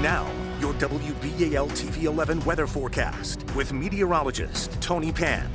Now, your WBAL TV 11 weather forecast with meteorologist Tony Pan.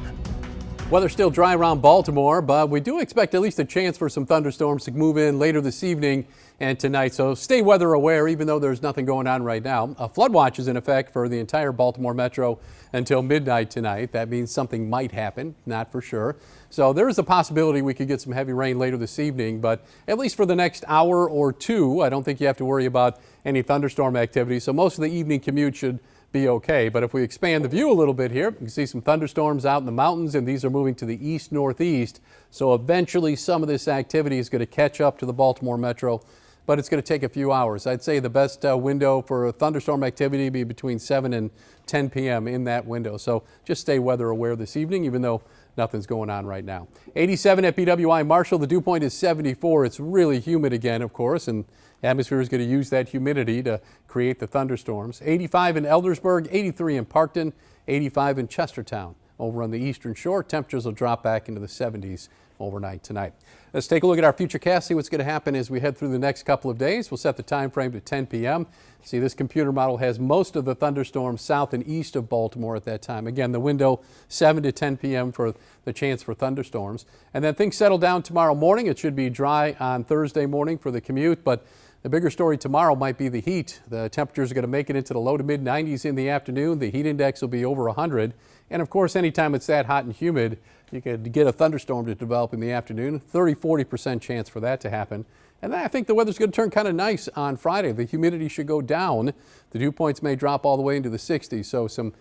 Weather still dry around Baltimore, but we do expect at least a chance for some thunderstorms to move in later this evening and tonight. So stay weather aware, even though there's nothing going on right now. A flood watch is in effect for the entire Baltimore metro until midnight tonight. That means something might happen, not for sure. So there is a possibility we could get some heavy rain later this evening, but at least for the next hour or two, I don't think you have to worry about any thunderstorm activity. So most of the evening commute should be okay. But if we expand the view a little bit here, you can see some thunderstorms out in the mountains, and these are moving to the east-northeast. So eventually some of this activity is going to catch up to the Baltimore metro, but it's going to take a few hours. I'd say the best window for thunderstorm activity would be between 7 and 10 p.m. in that window. So just stay weather aware this evening, even though nothing's going on right now. 87 at BWI Marshall. The dew point is 74. It's really humid again, of course, and the atmosphere is going to use that humidity to create the thunderstorms. 85 in Eldersburg, 83 in Parkton, 85 in Chestertown. Over on the eastern shore, temperatures will drop back into the 70s overnight tonight. Let's take a look at our futurecast, see what's going to happen as we head through the next couple of days. We'll set the time frame to 10 p.m. See, this computer model has most of the thunderstorms south and east of Baltimore at that time. Again, the window 7 to 10 p.m. for the chance for thunderstorms. And then things settle down tomorrow morning. It should be dry on Thursday morning for the commute, but the bigger story tomorrow might be the heat. The temperatures are going to make it into the low to mid 90s in the afternoon. The heat index will be over 100. And of course, anytime it's that hot and humid, you could get a thunderstorm to develop in the afternoon. 30–40% chance for that to happen. And then I think the weather's going to turn kind of nice on Friday. The humidity should go down. The dew points may drop all the way into the 60s. So some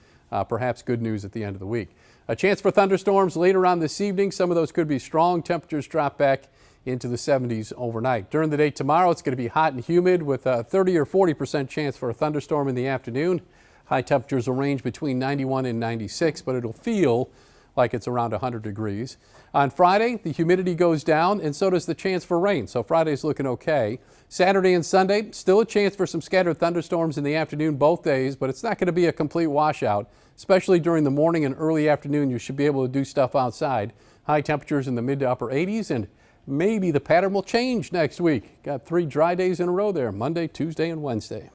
perhaps good news at the end of the week. A chance for thunderstorms later on this evening. Some of those could be strong. Temperatures drop back into the 70s overnight. During the day tomorrow, it's going to be hot and humid with a 30 or 40% chance for a thunderstorm in the afternoon. High temperatures will range between 91 and 96, but it'll feel like it's around 100 degrees. On Friday, the humidity goes down and so does the chance for rain. So Friday's looking okay. Saturday and Sunday, still a chance for some scattered thunderstorms in the afternoon both days, but it's not going to be a complete washout. Especially during the morning and early afternoon, you should be able to do stuff outside. High temperatures in the mid to upper 80s, and maybe the pattern will change next week. Got 3 dry days in a row there, Monday, Tuesday, and Wednesday.